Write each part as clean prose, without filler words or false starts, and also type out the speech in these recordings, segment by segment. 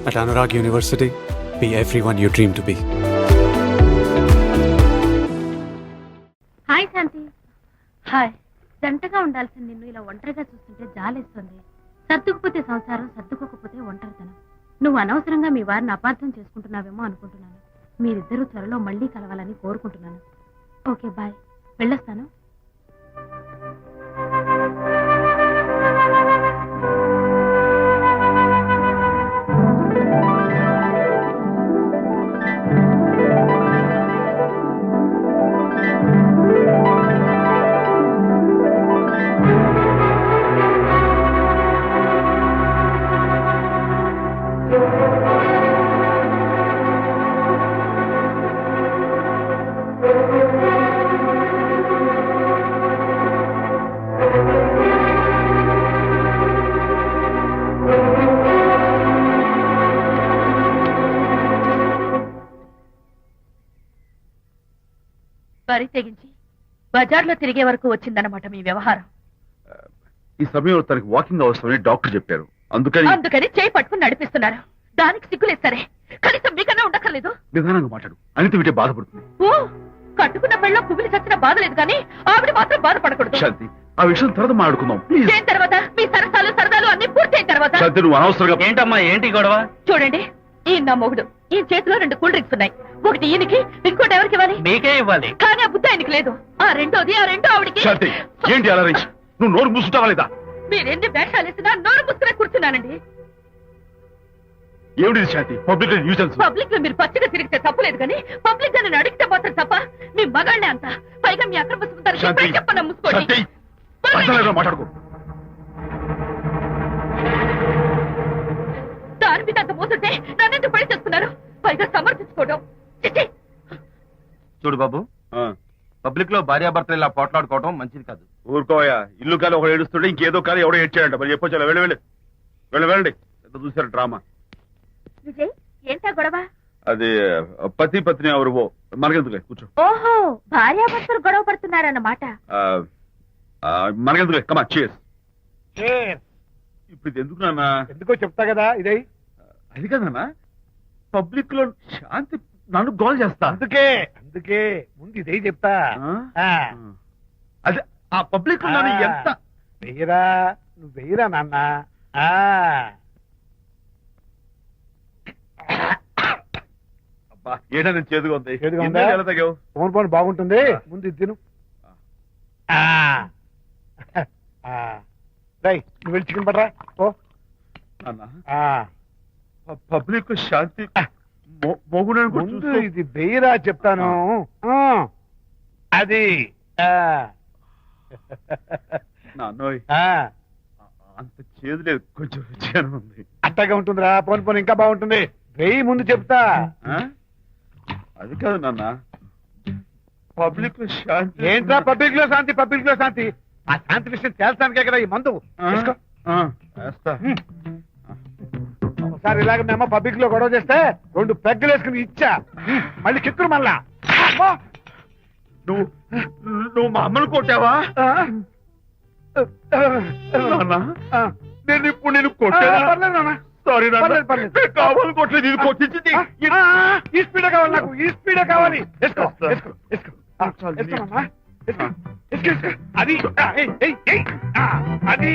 At Anurag University, be everyone you dream to be. Hi Shanti. Hi. జంటగా ఉండాల్సిన నిన్ను ఇలా ఒంటరిగా చూస్తుంటే జాలేస్తుంది. సర్దుకుపోతే సంసారం, సర్దుకోకపోతే ఒంటరితనం. నువ్వు అనవసరంగా మీ వారిని అపార్థం చేసుకుంటున్నావేమో అనుకుంటున్నాను. మీరిద్దరూ త్వరలో మళ్ళీ కలవాలని కోరుకుంటున్నాను. Okay, bye. వెళ్ళొస్తాను. బరి తెగించి బజార్లో తిరిగే వరకు వచ్చిందన్నమాట మీ వ్యవహారం. ఈ సమయంలో తనకి వాకింగ్ అవసరమని డాక్టర్ చెప్పారు. అందుకని చేయి పట్టుకుని నడిపిస్తున్నారు. దానికి సిగ్గులేదు సరే, కనీసం మీకన్నా ఉండక్కర్లేదు. నిదానంగా మాట్లాడు, అనిత వింటే బాధపడుతుంది. ఓ, కట్టుకున్న పెళ్ళలో కుమిలి చచ్చిన బాధ లేదు కానీ ఆవిడ మాత్రం బాధపడకూడదు. శాంతి, ఆ విషయం తర్వాత మాట్లాడుకుందాం ప్లీజ్. అయిన తర్వాత మీ సరదాలు అన్ని పూర్తయిన తర్వాత. శాంతి, నువ్వు అనవసరంగా. ఏంటమ్మా, ఏంటి గొడవ? చూడండి, ఈయన నా మొగుడు. ఈ చేతిలో 2 కూల్ డ్రింక్స్ ఉన్నాయి. ఒకటి ఈయనకి, ఇంకోటి ఎవరికి ఇవ్వాలి? మీకే ఇవ్వాలి. కానీ ఆ బుద్ధి ఆయనకి లేదు. ఆ రెండో ఆవిడికి. శాంతి, ఏంటి అలా రేంజ్? నువ్వు నోరు మూసుకుంటావా లేదా? మీరెన్ని వేషాలు వేసినా నోరు ముసుకునే కూర్చున్నానండి. ఏమిటి శాంతి? Public nuisance. పబ్లిక్ లో మీరు పచ్చిగా తిరిగితే తప్పలేదు కానీ పబ్లిక్ గా నన్ను అడిగితే మాత్రం తప్ప. మీ మగాళ్ళే అంత, పైగా మీ అక్రమ శాంతి, చెప్పన్న ముసుకోండి. శాంతి, అసలు మాట్లాడుకో. దాని మీద అంత మోసంటే నన్నెందుకు పడి చేసుకున్నారు? పైగా సమర్థించుకోవడం. చిచ్చి. చూడు బాబు, పబ్లిక్ లో భార్యాభర్తలు ఇలా పోట్లాడుకోవడం మంచిది కాదు. ఊరుకోయా, ఇల్లు కాదు ఒకడు ఏడుస్తుంటే ఇంకేదో కాదు ఎవడో ఏడ్చాడంట. మరి చెప్పొచ్చు, వెళ్ళండి. ఎంత చూసారు డ్రామా. విజయ్, ఏంటా గొడవ? అది పతి పత్ని ఎవరు మనకెందుకు, కూర్చో. ఓహో, భార్యాభర్తలు గొడవ పడుతున్నారన్నమాట. మనకెందుకు, కమా చేస్. ఇప్పుడు ఇది ఎందుకు నాన్న? ఎందుకో చెప్తా కదా. ఇదే అది కదన్నా, పబ్లిక్ లో శాంతి నన్ను గోల్ చేస్తా. అందుకే ముందు ఇదే చెప్తా. అదే ఆ పబ్లిక్ లో ఎంత వెయ్యరా, నువ్వు వెయ్యరా నాన్న. అబ్బా, ఏడా నేను చేదుగా ఉంది. చేదుగా ఉందా? ఎలా తగ్గావు? ఫోన్ బాగుంటుంది, ముందు ఇది తిను. నువ్వు వెళ్ళి చికెన్ పడరా. ఓ పబ్లిక్ శాంతి ముందు ఇది వెయ్యరా చెప్తాను. అది నాన్నోయ్, అంత చేదు లేదు, కొంచెం రుచిగానే ఉంది. అట్టగా ఉంటుందిరా. పోను ఇంకా బాగుంటుంది. వెయ్యి ముందు చెప్తా. అది కాదు నాన్న, పబ్లిక్ లో శాంతి. ఏంట్రా పబ్లిక్ లో శాంతి? పబ్లిక్ లో శాంతి ఆ శాంతి విషయం తేల్చడానికే కదా ఈ మందు. ఒకసారి ఇలాగ మేము పబ్లిక్ లో గొడవ చేస్తే 2 పెగ్గలు వేసుకుని ఇచ్చా. మళ్ళీ కిక్కురు మళ్ళా. నువ్వు మా అమ్మను కొట్టావా? నేను ఇప్పుడు నేను కొట్టాను. సారీ కావాలి, కొట్టలేదు. ఇది కొట్టించింది. ఈ స్పీడే కావాలి నాకు, ఈ స్పీడే కావాలి. అది అది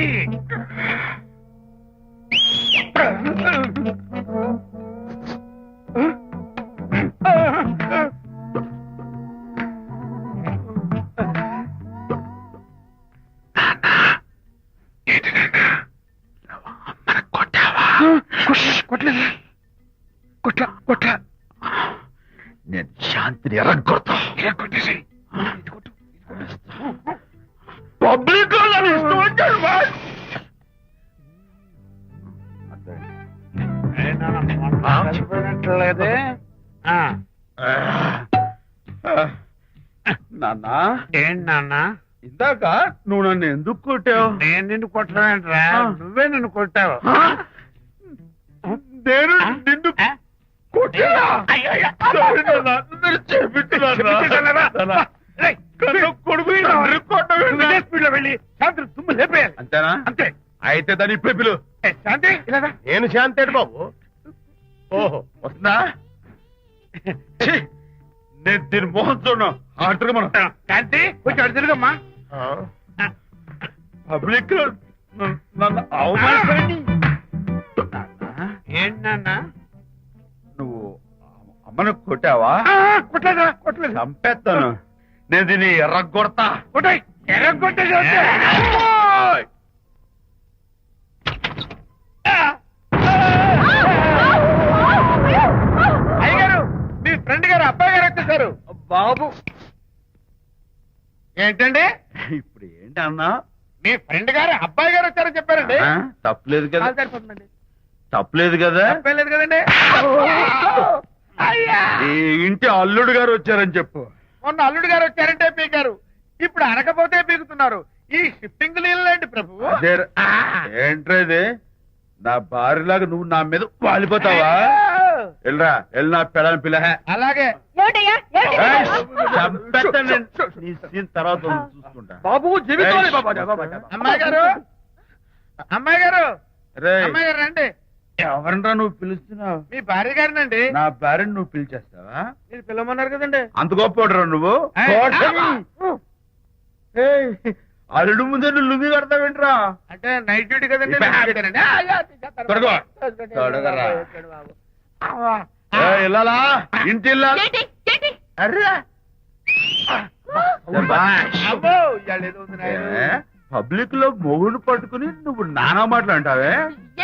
కొట్టలేదు. కొట్ల నేను శాంతిని ఎరగొడతా. కొట్టేసి పబ్లిక్ లేదే నాన్న. ఏంటి నాన్న? ఇందాక నువ్వు నన్ను ఎందుకు కొట్టావు? నేను నిన్ను కొట్టలేంట్రా, నువ్వే నన్ను కొట్టావు. నేను నిన్ను కొట్టా. కొడుకు వెళ్ళి శాంతి తుమ్ము లేపేయాలి. అంతేనా? అంతే. అయితే దాని ఇప్పుడే పిలు. శాంతి, నేను శాంతి బాబు. ఓహో వస్తుందా ఛీ, నేను దీని మోహన్ చూడను ఆటగా మనం కాంతి కొంచెం అటు తిరుగమ్మా. పబ్లిక్ లో నన్ను అవమానిస్తావేంటి? ఏంటి నాన్న? నువ్వు అమ్మను కొట్టావా? కొట్టలేదా? కొట్టలేదు. చంపేస్తాను నేను దీన్ని ఎర్రగొడతా. కొట్టాయి. ఎర్రగొట్టేసి వస్తే. ఓయ్! అయ్యగారు, మీ ఫ్రెండ్ గారు అబ్బాయి గారు వచ్చేసారు. బాబు ఏంటండి? ఇప్పుడు ఏంటి అన్నా? మీ ఫ్రెండ్ గారు అబ్బాయి గారు వచ్చారని చెప్పారండి. తప్పలేదు కదా? కాలు సరిపోతుందండి. తప్పలేదు కదా? తప్పలేదు కదండి. అయ్యా, ఈ ఇంటి అల్లుడు గారు వచ్చారని చెప్పు. మొన్న అల్లుడు గారు వచ్చారంటే పీకారు, ఇప్పుడు అనకపోతే పీకుతున్నారు. ఈ షిఫ్టింగ్ నీళ్ళండి ప్రభు. అదే ఏంట్రేది? నా భార్యలాగా నువ్వు నా మీద వాలిపోతావా? వెళ్ళరా వెళ్ళి నా పెళ్ళని పిల్ల. అలాగే. ఏమిటయ్యా తర్వాత చూసుకుంటా. బాబు జీవితం. అమ్మాయి గారు, అమ్మాయి గారు, రేయ్, అమ్మాయి గారు రండి. ఎవరినరా నువ్వు పిలుస్తున్నావు? మీ భార్య గారినండి. నా భార్యను నువ్వు పిలిచేస్తావా? మీరు పిల్లమన్నారు కదండి. అంత గొప్ప నువ్వు? ఏయ్, అల్లుడు ముందే నువ్వు లుంగి కడతావేంట్రా? అంటే నైట్ డ్యూటీ కదండి. త్వరగా. త్వరగా. ఇల్లాలా ఇంటి ఇల్లాలా? అర్రా అబ్బో, ఇవాళ ఏదో ఉంది నాయనా. పబ్లిక్ లో మొగుడు పట్టుకుని నువ్వు నానా మాటలు అంటావే?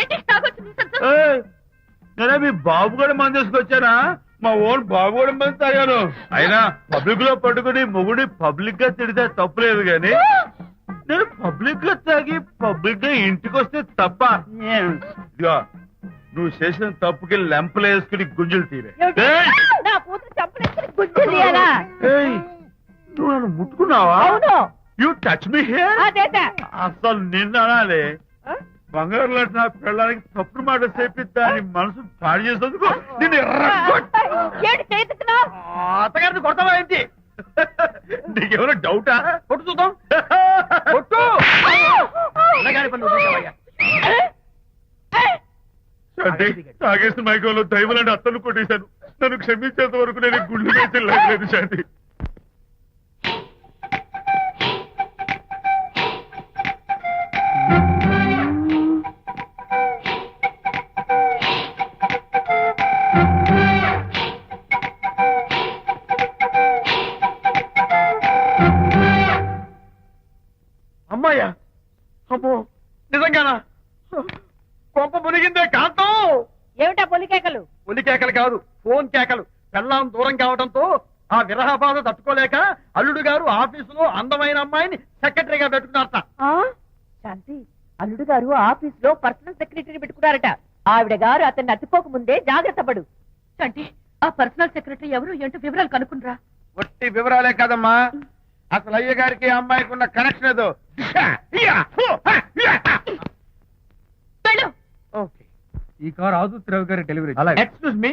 ఏంటి తాగొచ్చు ఏయ్, నేనే మీ బాబు కూడా మంది తీసుకొచ్చానా? మా ఓన్ బాబు కూడా మంది తాగాను. అయినా పబ్లిక్ లో పట్టుకుని మొగుడి పబ్లిక్ గా తిడితే తప్పులేదు గాని నేను పబ్లిక్ గా తాగి పబ్లిక్ గా ఇంటికి వస్తే తప్ప. ఇదిగో నువ్వు చేసిన తప్పుకి లెంపలు వేసుకుని గుంజులు తీరే. ఏయ్! నా కూతురు చంపలేసుకుని గుజ్జు తీయాలా? ఏయ్, నువ్వు నన్ను ముట్టుకున్నావా? అవును. You touch me here. అదేట. అసలు నిన్ను అనాలి. బంగారు లాంటి నా పిల్లలకి తప్పుడు మాట చేపిద్దాని మనసు పాడు చేసేందుకు నిన్ను ఏంటి చేతుకున్నావు? అత్తగారిని కొడతావా ఏంటి? నీకేమైనా డౌటా? కొట్టు చూద్దాం. కొట్టు. శాంతి, తాగేసిన మైకంలో దైవలాంటి అత్తను కొట్టేశాను. నన్ను క్షమించేంత వరకు నేను గుళ్ళు వేసి లేదు శాంతి. అమ్మాయ్యా, అమ్మో, నిజంగానా? కొంప మునిగిందే కాంతం. ఏమిటా పొలికేకలు? ఒలి కేకలు కాదు, ఫోన్ కేకలు. పెళ్ళాం దూరం కావడంతో ఆ విరహ బాధ తట్టుకోలేక అల్లుడు గారు ఆఫీసులో అందమైన అమ్మాయిని సెక్రటరీగా పెట్టుకున్నారట. శాంతి, అల్లుడు గారు ఆఫీస్ లో పర్సనల్ సెక్రటరీ పెట్టుకున్నారట. ఆవిడ గారు అతన్ని అతుక్కోక ముందే జాగ్రత్త పడు. శాంతి, ఆ పర్సనల్ సెక్రటరీ ఎవరు ఏంటో వివరాలు కనుక్కుండ్రా. ఒట్టి వివరాలే కదమ్మా, అసలు అయ్య గారికి అమ్మాయికి ఉన్న కనెక్షన్ ఏదో. వెళ్ళు. ఓకే, ఈ కార్ ఆదుత్రావు గారి డెలివరీ. ఎక్స్క్యూజ్ మీ,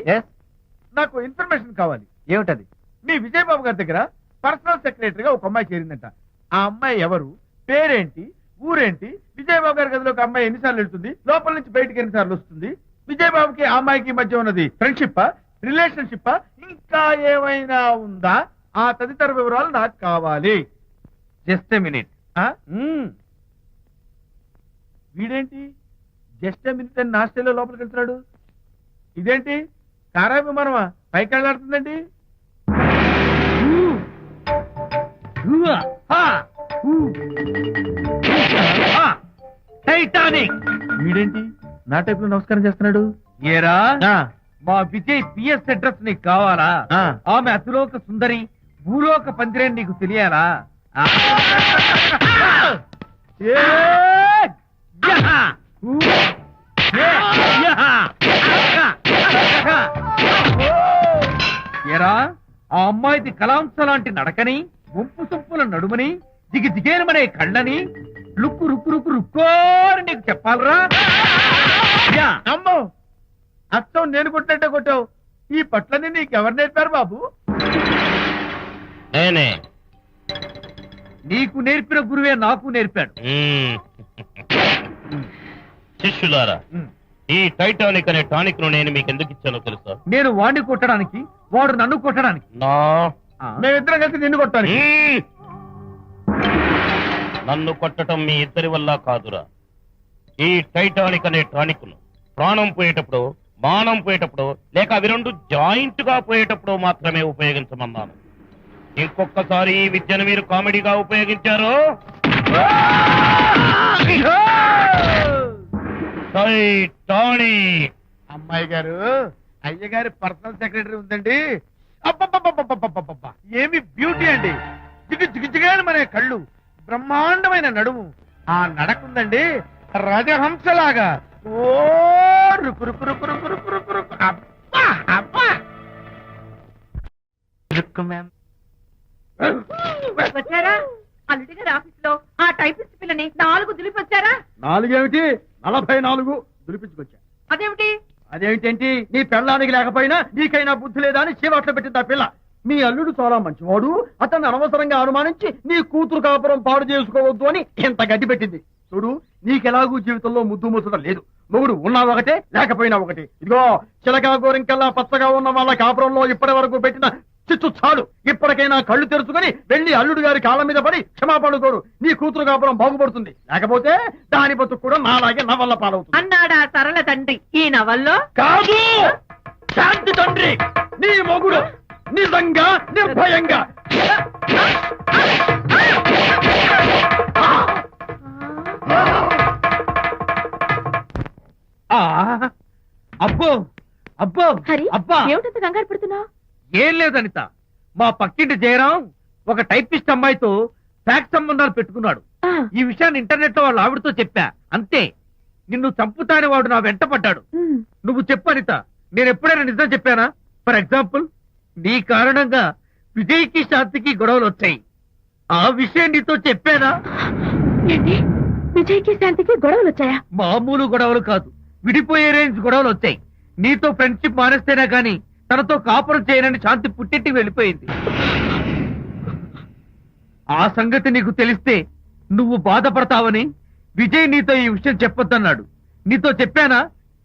నాకు ఇన్ఫర్మేషన్ కావాలి. ఏమిటది? మీ విజయబాబు గారి దగ్గర పర్సనల్ సెక్రటరీగా ఒక అమ్మాయి చేరిందంట. ఆ అమ్మాయి ఎవరు, పేరేంటి, ఊరేంటి, విజయబాబు గారి గదిలోకి అమ్మాయి ఎన్నిసార్లు వెళ్తుంది, లోపల నుంచి బయటికి ఎన్నిసార్లు వస్తుంది, విజయబాబుకి ఆ అమ్మాయికి మధ్య ఉన్నది ఫ్రెండ్షిప్, రిలేషన్షిప్, ఇంకా ఏమైనా ఉందా? ఆ తదితర వివరాలు నాకు కావాలి. Just minute. వీడేంటి జస్ట్ మినిట్ అని నాస్టేలో లోపలికి వెళ్తున్నాడు? ఇదేంటి కారా విమానమా పైకి వెళ్ళాడుతుందండి? టైటానిక్. వీడేంటి నా టైప్ లో నమస్కారం చేస్తున్నాడు? ఏరా, మా విజయ్ పిఎస్ అడ్రస్ నీకు కావాలా? ఆమె అతిలోక సుందరి, భూలోక పందిరేని నీకు తెలియాలా? ఏరా, ఆ అమ్మాయిది కలాంస లాంటి నడకని, వంపు సొంపుల నడుమని, దిగి దిగేనమనే కళ్ళని, లుక్కు రుక్కు రుక్కు రుక్కోని నీకు చెప్పాలరా? అమ్మో, అచ్చం నేను కొట్టినట్టే కొట్టావు. ఈ పట్లని నీకెవరు నేర్పారు బాబు? నేనే. నీకు నేర్పిన గురువే నాకు నేర్పాడు. శిష్యులారా, ఈ టైటానిక్ అనే టానిక్ ను నేను మీకు ఎందుకు ఇచ్చానో తెలుసా? నేను వాడిని కొట్టడానికి, వాడు నన్ను కొట్టడానికి. నా మేమిద్దరం కలిసి నిన్ను కొట్టాలి. మ్మ్. నన్ను కొట్టడం మీ ఇద్దరి వల్ల కాదురా. ఈ టైటానిక్ అనే టానిక్ ను ప్రాణం పోయేటప్పుడు, మానం పోయేటప్పుడు, లేక అవి రెండు జాయింట్ గా పోయేటప్పుడు మాత్రమే ఉపయోగించమన్నాను. ఇంకొకసారి ఈ విద్యను మీరు కామెడీగా ఉపయోగించారు, టైటానిక్. అమ్మాయి గారు, అయ్యగారి పర్సనల్ సెక్రటరీ ఉందండి. అబ్బబ్బబ్బబ్బబ్బబ్బబ్బబ్బ! ఏమి బ్యూటీ అండి. జిగుజిగుజిగాని మనే కళ్ళు, బ్రహ్మాండమైన నడుము, ఆ నడకుందండి రాజహంసలాగా. ఓ రుకు రుకు రుకు రుకు రుకు రుకు రుకు. అబ్బా అబ్బా! రుక్కు మ్యామ్. వచ్చారా? అల్లుడి గారి ఆఫీస్ లో ఆ టైపిస్ట్ పిల్లని 4 దులిపొచ్చారా? 4 ఏమిటి, 44 దులిపించుకొచ్చా. అదేమిటి? అదేమిటేంటి, నీ పెళ్ళానికి లేకపోయినా నీకైనా బుద్ధి లేదా అని చీవాట్లు పెట్టింది ఆ పిల్ల. మీ అల్లుడు చాలా మంచివాడు, అతన్ని అనవసరంగా అనుమానించి నీ కూతురు కాపురం పాడు చేసుకోవద్దు అని ఇంత గడ్డి పెట్టింది. చూడు, నీకెలాగూ జీవితంలో ముద్దు ముచ్చట లేదు. మొగుడు ఉన్నా ఒకటే, లేకపోయినా ఒకటే. ఇదిగో చిలకా గోరింకల్లా పచ్చగా ఉన్న వాళ్ళ కాపురంలో ఇప్పటి వరకు పెట్టిన చిచ్చు చాలు. ఇప్పటికైనా కళ్ళు తెరుచుకొని వెళ్లి అల్లుడు గారి కాళ్ళ మీద పడి క్షమాపణ కోరు. నీ కూతురు కాపురం బాగుపడుతుంది. లేకపోతే దాని బతుకు కూడా నాలాగే నవల్ల పాలవుతుంది అన్నాడా సరళ తండ్రి ఈ నవల్లో? కాదు, శాంతి తండ్రి, నీ మొగుడు నిజంగా నిర్భయంగా. అబ్బో అబ్బో హరి, అబ్బా, ఏమిటంత కంగారు పడుతున్నావు? ఏం లేదు అనిత, మా పక్కింటి జయరాం ఒక టైపిస్ట్ అమ్మాయితో ఫ్యాక్స్ సంబంధాలు పెట్టుకున్నాడు. ఈ విషయాన్ని ఇంటర్నెట్ లో వాళ్ళ ఆవిడతో చెప్పా. అంతే, నిన్ను చంపుతాని వాడు నా వెంట పడ్డాడు. నువ్వు చెప్పు అనిత, నేను ఎప్పుడైనా నిజం చెప్పానా? ఫర్ ఎగ్జాంపుల్, నీ కారణంగా విజయ్కి శాంతికి గొడవలు వచ్చాయి. ఆ విషయం నీతో చెప్పానా? ఏంటి, విజయ్కి శాంతికి గొడవలు వచ్చాయా? మామూలు గొడవలు కాదు, విడిపోయే రేంజ్ గొడవలు వచ్చాయి. నీతో ఫ్రెండ్షిప్ మానేస్తేనే గాని తనతో కాపురం చేయనని శాంతి పుట్టింటికి వెళ్ళిపోయింది. ఆ సంగతి నీకు తెలిస్తే నువ్వు బాధపడతావని విజయ్ నీతో ఈ విషయం చెప్పొద్దన్నాడు. నీతో చెప్పానా?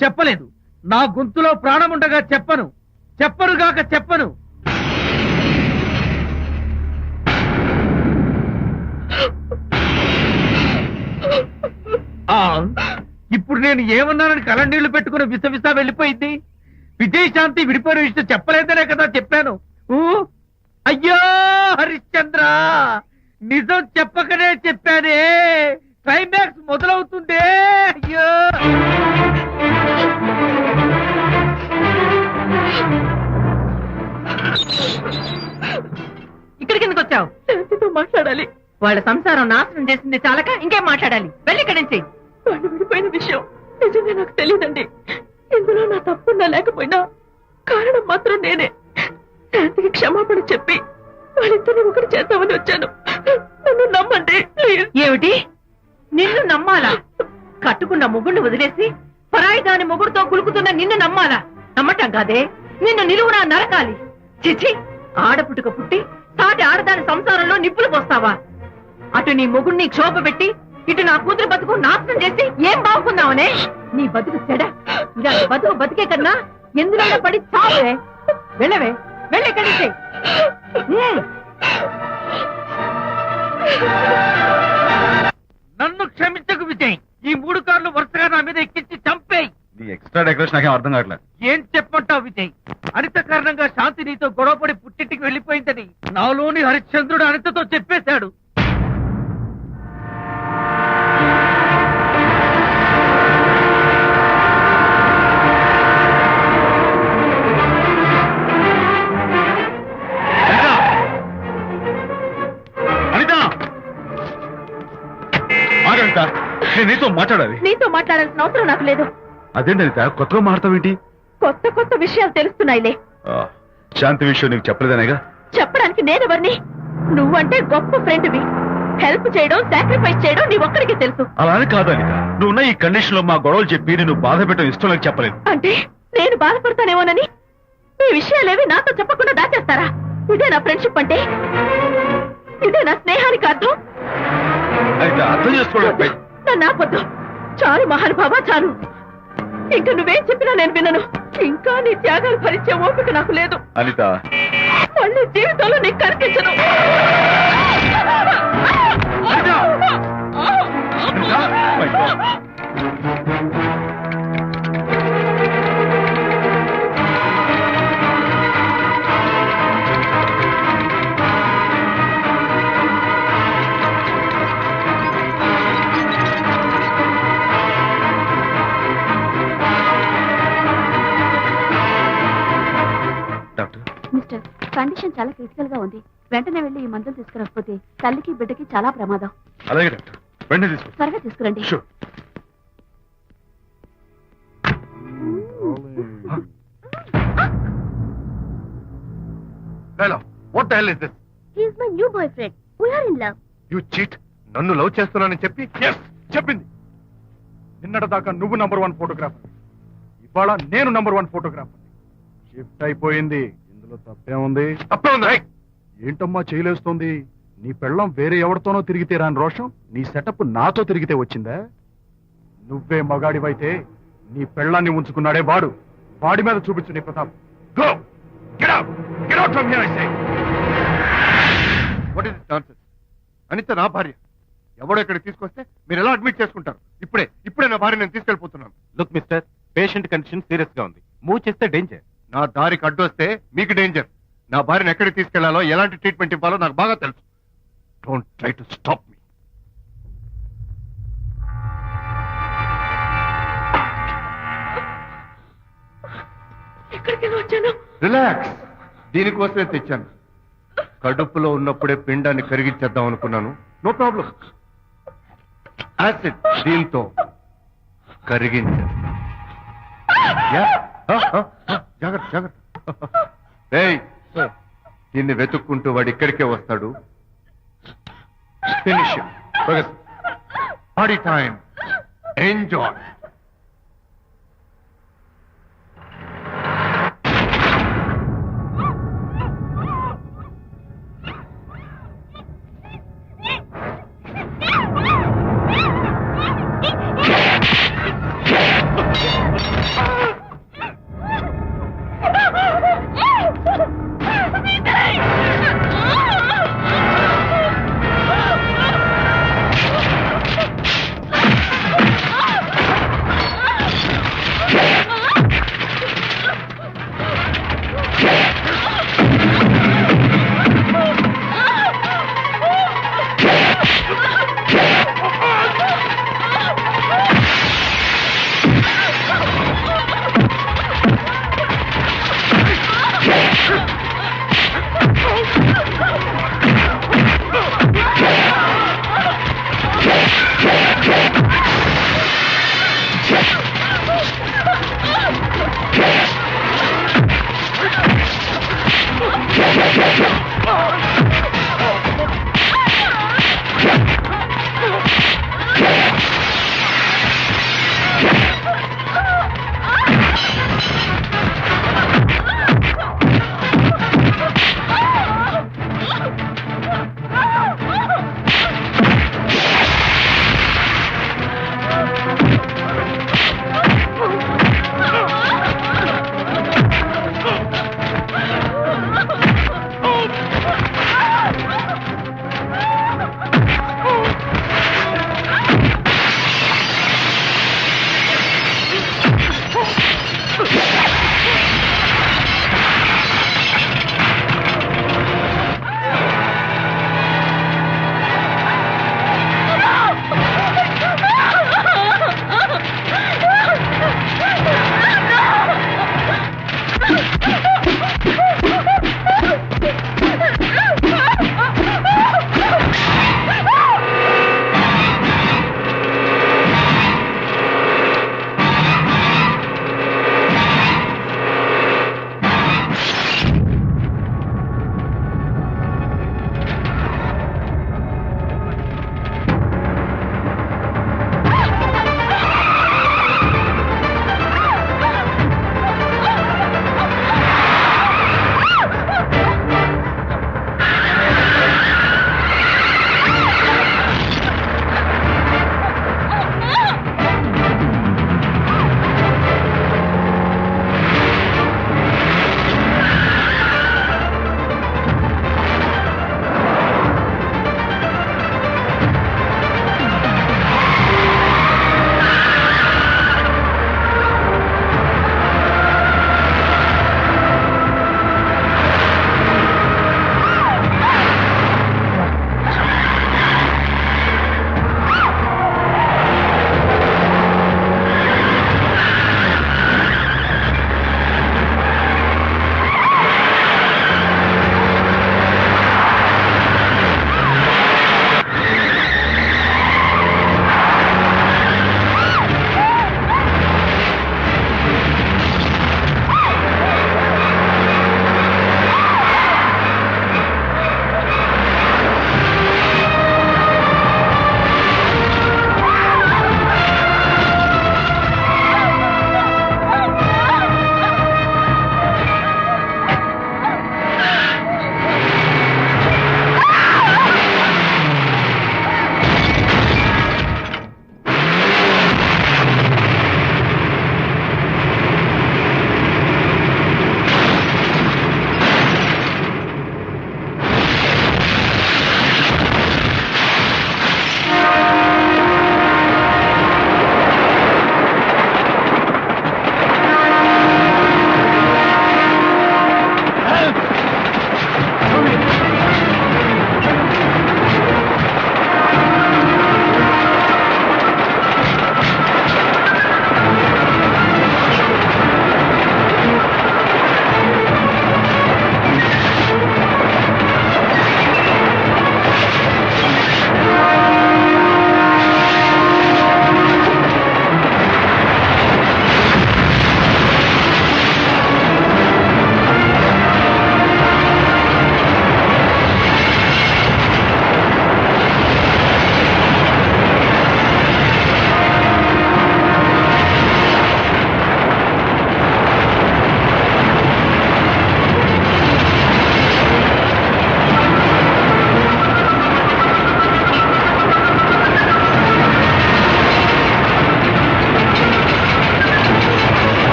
చెప్పలేదు. నా గొంతులో ప్రాణముండగా చెప్పను, చెప్పనుగాక చెప్పను. ఇప్పుడు నేను ఏమన్నానని కళ్ళనీళ్లు పెట్టుకుని విసవిసా వెళ్ళిపోయింది. విజయ్ శాంతి విడిపోయిన విషయం చెప్పలేదనే కదా చెప్పాను. అయ్యో హరిశ్చంద్ర, నిజం చెప్పకనే చెప్పానే. క్లైమాక్స్ మొదలవుతుందే. అయ్యో, ఇక్కడికి ఎందుకు వచ్చావు? శాంతితో మాట్లాడాలి. వాళ్ళ సంసారం నాశనం చేసింది చాలక ఇంకేం మాట్లాడాలి? వెళ్ళి ఇక్కడి నుంచి. వాళ్ళు విడిపోయిన విషయం నిజంగా నాకు తెలియదండి. ఇందులో నా తప్పున్నా లేకపోయినా కారణం మాత్రం నేనే. శాంతికి క్షమాపణ చెప్పి వాళ్ళిద్దరిని ఒకటి చేద్దామని వచ్చాను. నన్ను నమ్మండి ప్లీజ్. ఏమిటి, నిన్ను నమ్మాలా? కట్టుకున్న మొగుడిని వదిలేసి పరాయి దాని మొగుడుతో కులుకుతున్న నిన్ను నమ్మాలా? నమ్మటం కాదే, నిన్ను నిలువునా నరకాలి. చిచి, ఆడపుట్టుక పుట్టి సాటి ఆడదాని సంసారంలో నిప్పులు పోస్తావా? అటు నీ మొగుడిని క్షోభ పెట్టి ఇటు నా కూతురు బతుకు నాశనం చేసి ఏం బాగున్నావనే? నీ బతుకు చెడ. ఇలాంటి బతుకు బతికే కన్నా ఎందులో పడి చావే. వెళ్ళవే, వెళ్ళే కలిసే. నన్ను క్షమించకు విజయ్. ఈ 3 కార్లు వరుసగా నా మీద ఎక్కించి చంపేయి. నీ ఎక్స్ట్రా డెకరేషన్ నాకేం అర్థం కావట్లేదు. ఏం చెప్పంటావు విజయ్? అనిత కారణంగా శాంతి నీతో గొడవపడి పుట్టింటికి వెళ్ళిపోయిందని నాలోని హరిశ్చంద్రుడు అనితతో చెప్పేశాడు. నేను నీతో మాట్లాడాలి. నీతో మాట్లాడాల్సిన అవసరం నాకు లేదు. అదేంటి అనిత, కొత్తగా మాట్లాడతావేంటి? కొత్త కొత్త విషయాలు తెలుస్తున్నాయిలే. శాంతి విషయం నీకు చెప్పలేదనేగా? చెప్పడానికి నేనెవరిని? నువ్వంటే గొప్ప ఫ్రెండ్వి. హెల్ప్ చేయడం, సాక్రిఫైస్ చేయడం నీ ఒక్కడికి తెలుసు. అలానే కాదు అనిత, నువ్వున్న ఈ కండిషన్ లో మా గొడవలు చెప్పి నేను బాధ పెట్టడం ఇష్టం నాకు చెప్పలేదు. అంటే నేను బాధపడతానేమోనని ఈ విషయాలేవి నాతో చెప్పకుండా దాచేస్తారా? ఇదే నా ఫ్రెండ్షిప్ అంటే? ఇదే నా స్నేహానికి అర్థం? అనిత, అర్థం చేసుకోవడం నన్ను ఆపొద్దు. చాలు మహానుభావ, చాలు. ఇంకా నువ్వేం చెప్పినా నేను వినను. ఇంకా నీ త్యాగాలు భరించే ఓపిక నాకు లేదు. అనిత, మళ్ళీ జీవితంలో నీకు కనిపించను. my God. Doctor, mister, condition చాలా క్రిటికల్ గా ఉంది. వెంటనే వెళ్ళి ఈ మందులు తీసుకురాకపోతే తల్లికి బిడ్డకి చాలా ప్రమాదం. అలాగే డాక్టర్, వెంటనే తీసుకో. త్వరగా తీసుకురండి. Sure. Hello, what the hell is this? He is my new boyfriend. We are in love. You cheat. నన్ను లవ్ చేస్తున్నానని చెప్పి చెప్పింది. నిన్నటిదాకా నువ్వు నంబర్ 1 ఫోటోగ్రాఫర్, ఇవాళ నేను నంబర్ 1 ఫోటోగ్రాఫర్. షిఫ్ట్ అయిపోయింది. ఇందులో తప్పే ఉంది? ఏంటమ్మా చేయలేస్తోంది? నీ పెళ్ళం వేరే ఎవరితోనో తిరిగితే రాని రోషం నీ సెటప్ నాతో తిరిగితే వచ్చిందా? నువ్వే మగాడివైతే నీ పెళ్ళాన్ని ఉంచుకున్నాడే వాడు, వాడి మీద చూపించు నీ ప్రతాప్. Go, get out, get out from here I say. What is this nonsense? Anitha నా భార్య. ఎవడో ఇక్కడికి తీసుకొస్తే మీరు ఎలా అడ్మిట్ చేసుకుంటారు? ఇప్పుడే నా భార్య నేను తీసుకెళ్ళిపోతున్నాను. Look mister, patient condition serious గా ఉంది. మూవ్ చేస్తే డేంజర్. నా దారికి అడ్డు వస్తే మీకు డేంజర్. నా భార్యను ఎక్కడికి తీసుకెళ్లాలో, ఎలాంటి ట్రీట్మెంట్ ఇవ్వాలో నాకు బాగా తెలుసు. Don't try to stop me. ఎక్కడికి వచ్చాను? రిలాక్స్. దీనికోసమే తెచ్చాను. కడుపులో ఉన్నప్పుడే పిండాన్ని కరిగించేద్దాం అనుకున్నాను. No problem. యాసిడ్ దీంతో కరిగించా. జాగ్రత్త జాగ్రత్త. ఏయ్, దీన్ని వెతుక్కుంటూ వాడు ఇక్కడికే వస్తాడు. Finish party time. ఎంజాయ్.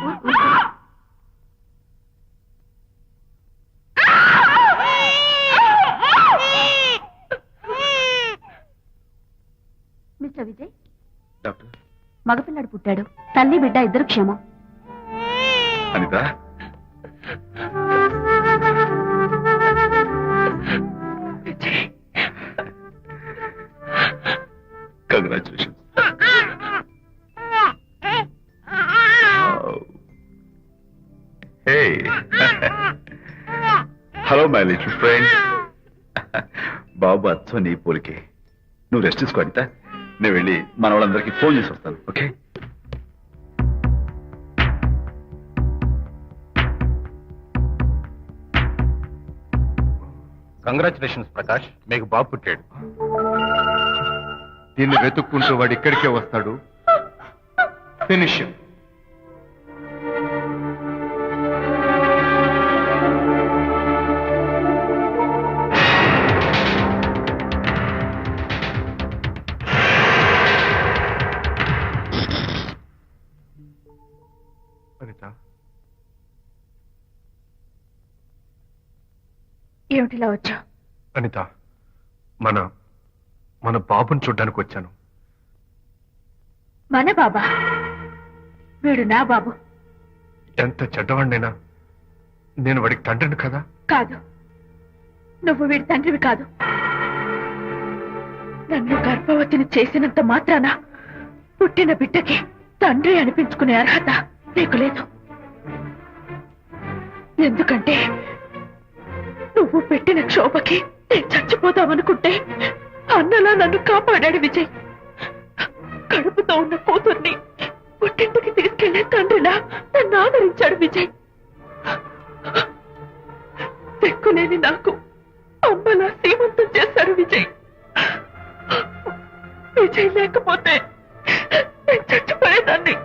బాబు మిస్టర్ విజయ్, డాక్టర్ మగపిల్లాడు పుట్టాడు. తల్లి బిడ్డ ఇద్దరు క్షేమం. Anita, congratulations. Hey, hello my little friend. బాబు అచ్చో నీ పోలికే. నువ్వు రెస్ట్ తీసుకో అనిత, నేను వెళ్ళి మన వాళ్ళందరికీ ఫోన్ చేసి వస్తాను. ఓకే? కంగ్రాచులేషన్స్ ప్రకాష్, మీకు బాబు పుట్టాడు. దీన్ని వెతుక్కుంటూ వాడు ఇక్కడికే వస్తాడు. ఫినిష్. అనిత, ఏమిటిలా వచ్చా? అనిత, మన బాబుని చూడ్డానికి వచ్చాను. మన బాబా? వీడు నా బాబు ఎంత చెడ్డవాడినైనా నేను వాడికి తండ్రిని కదా. కాదు, నువ్వు వీడి తండ్రివి కాదు. నన్ను గర్భవతిని చేసినంత మాత్రాన పుట్టిన బిడ్డకి తండ్రి అనిపించుకునే అర్హత నీకు లేదు. ఎందుకంటే నువ్వు పెట్టిన క్షోభకి నేను చచ్చిపోతామనుకుంటే అన్నలా నన్ను కాపాడాడు విజయ్. కడుపుతో ఉన్న కూతుర్ని పుట్టింటికి తీసుకెళ్లే తండ్రిలా నన్ను ఆదరించాడు విజయ్. దిక్కులేని నాకు అమ్మలా సీమంతం చేశాడు విజయ్. విజయ్ లేకపోతే నేను చచ్చిపోయేదాన్ని.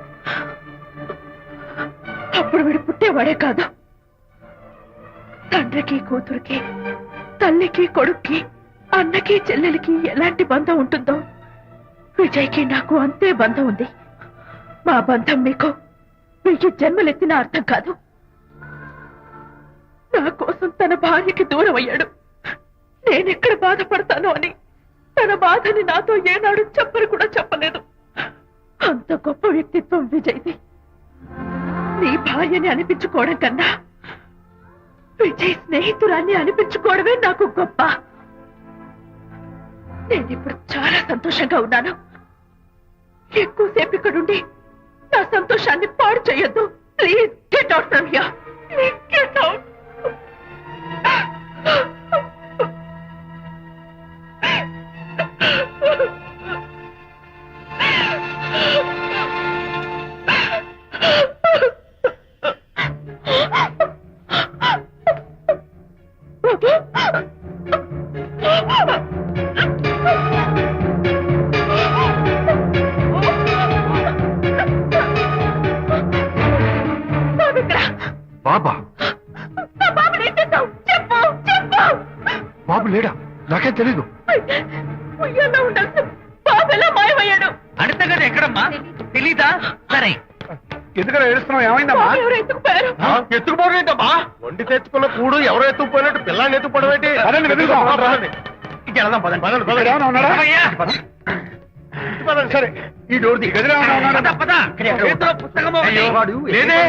అప్పుడు వీడు పుట్టేవాడే కాదు. తండ్రికి కూతురికి, తల్లికి కొడుక్కి, అన్నకి చెల్లెలికి ఎలాంటి బంధం ఉంటుందో విజయ్కి నాకు అంతే బంధం ఉంది. మా బంధం మీకు 1000 జన్మలెత్తిన అర్థం కాదు. నా కోసం తన భార్యకి దూరం అయ్యాడు. నేనెక్కడ బాధపడతానో అని తన బాధని నాతో ఏనాడు చెప్పరు కూడా చెప్పలేదు. అంత గొప్ప వ్యక్తిత్వం విజయ్ది. నీ భార్యని అనిపించుకోవడం కన్నా విజయ్ స్నేహితురాన్ని అనిపించుకోవడమే నాకు గొప్ప. నేనిప్పుడు చాలా సంతోషంగా ఉన్నాను. ఎక్కువసేపు ఇక్కడుండి నా సంతోషాన్ని పాడు చేయొద్దు. Please get out from here. Please get out. బాబా? బాబు చెప్పు చెప్పు. బాబు లేడా? నాకేం తెలీదు. ఉయ్యాలో ఉండాల్సిన బాబు ఎలా మాయమయ్యాడు? అడితే కదా ఎక్కడమ్మా? తెలీదా? సరే, ఎందుకలా ఏడుస్తున్నావు? ఏమైందమ్మా? బాబు ఎవరు ఎత్తుకుపోయారు? ఎత్తుకుపోవడం ఏంటమ్మా? వండి తెచ్చుకున్న కూడు ఎవరో ఎత్తుకుపోయినట్టు పిల్లాన్ని ఎత్తుకుపోవడం ఏంటి? ఇంకెళ్దాం పదండి. పదండి పదండి. ఏమైనా ఉన్నాడా? పదండి. సరే, ఈ డోర్ ది గదిలో ఏమైనా ఉన్నాడా? చేతిలో పుస్తకమో లేదే.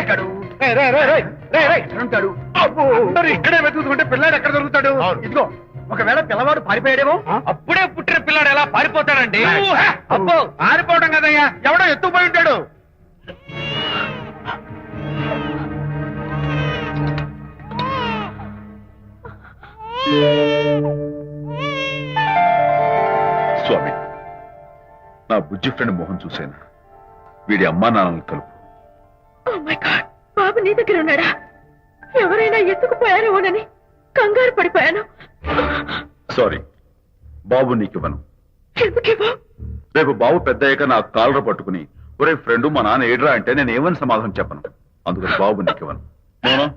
ఉంటాడు. అందరూ ఇక్కడే వెతుకుతుంటే పిల్లాడు ఎక్కడ దొరుకుతాడు? ఇదిగో, ఒకవేళ పిల్లవాడు పారిపోయాడేమో. అప్పుడే పుట్టిన పిల్లాడు ఎలా పారిపోతాడండి? అబ్బో, పారిపోవడం కదయ్యా, ఎవడో ఎత్తుకుపోయి ఉంటాడు. స్వామి, నా బుజ్జి ఫ్రెండ్ మోహన్ చూశాను. వీడి అమ్మా నాన్నలు కలుపు. Oh my God, బాబు నీ దగ్గర ఉన్నాడా? ఎవరైనా ఎత్తుకుపోయారేమోనని కంగారు పడిపోయాను. సారీ, బాబు నీకివ్వను. ఎందుకేవో? రేపు బాబు పెద్దయ్యాక నా కాలర పట్టుకుని ఒరే ఫ్రెండ్ మా నాన్న ఏడ్రా అంటే నేను ఏమని సమాధానం చెప్పను. అందుకని బాబు నీకివ్వను. నోనో,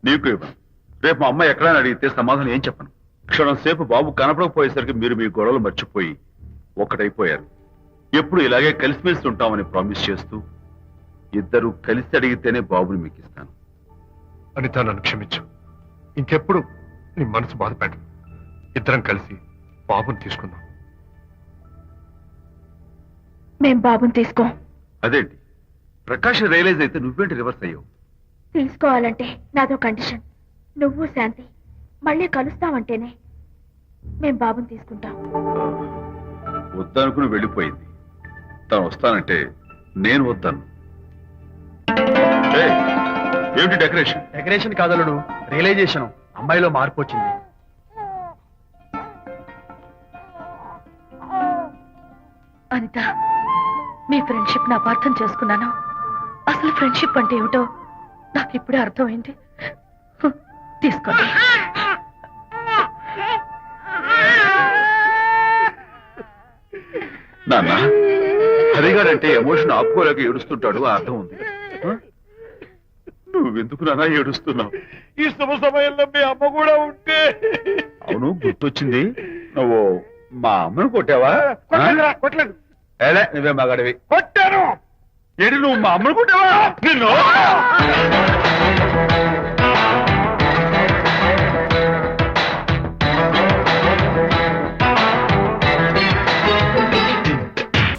నీకు ఇవ్వను. రేపు మా అమ్మ ఎక్కడైనా అడిగితే సమాధానం ఏం చెప్పను. క్షణం సేపు బాబు కనపడకపోయేసరికి మీరు మీ గొడవలు మర్చిపోయి ఒక్కటైపోయారు. ఎప్పుడు ఇలాగే కలిసిమెలిసి ఉంటామని ప్రామిస్ చేస్తూ ఇద్దరు కలిసి అడిగితేనే బాబుని మీకు ఇస్తాను. అనిత, నన్ను క్షమించు. ఇంకెప్పుడు నీ మనసు బాధపెట్టు. ఇద్దరం కలిసి బాబుని తీసుకుందాం. మేం బాబుని తీసుకో. అదేంటి, ప్రకాష్ రియలైజ్ అయితే నువ్వేంటి రివర్స్ అయ్యావు? తీసుకోవాలంటే నాదో కండిషన్. నువ్వు శాంతి మళ్ళీ కలుస్తావంటేనే మేం బాబుని తీసుకుంటాం. వద్దనుకుని వెళ్ళిపోయింది. తను వస్తానంటే నేను వద్దాను. ఏయ్, ఏమిటి డెకరేషన్? Decoration కాదలుడు, realisation. అమ్మాయిలో మార్పు వచ్చింది. అనిత, మీ ఫ్రెండ్షిప్ ని అపార్థం చేసుకున్నాను. అసలు ఫ్రెండ్షిప్ అంటే ఏమిటో నాకు ఇప్పుడే అర్థమైంది. తీసుకోండి. నాన్న, హరిగాడంటే ఎమోషన్ ఆపుకోలేక ఏడుస్తుంటాడు, ఆ అర్థం ఉంది. నువ్వెందుకు నాన్న ఏడుస్తున్నావు? ఈ శుభ సమయంలో మీ అమ్మ కూడా ఉంటే. అవును, గుర్తొచ్చింది. నువ్వు మా అమ్మను కొట్టావా? కొట్టలేదు. ఏలే, నువ్వే మగాడివి. కొట్టాను. ఏడి, నువ్వు మా అమ్మను కొట్టావా? నిన్ను